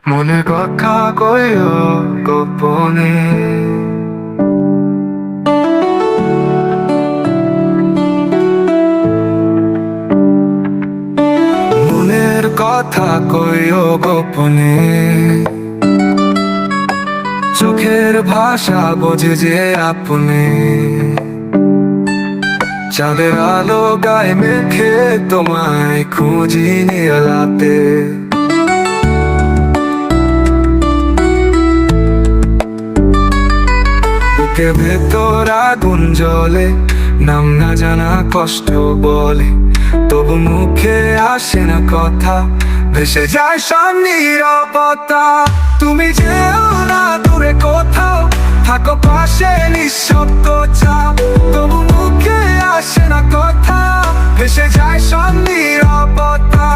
মনের কথা কইও গোপনে, মনের কথা কইও গোপনে। চোখের ভাষা বোঝে যে আপনি, চাঁদের আলো গায়ে মেখে তোমায় খুঁজি নিয়ালাতে। বুকে ভেতর আগুন জ্বলে, নাম না জানা কষ্ট বলে, তবু মুখে আসে না কথা, ভেসে যায় সব নীরবতা। তুমি যেও না দূরে কোথাও, থাকো পাশে নিঃশব্দ চাও, তবু মুখে আসে না কথা, ভেসে যায় সব নীরবতা।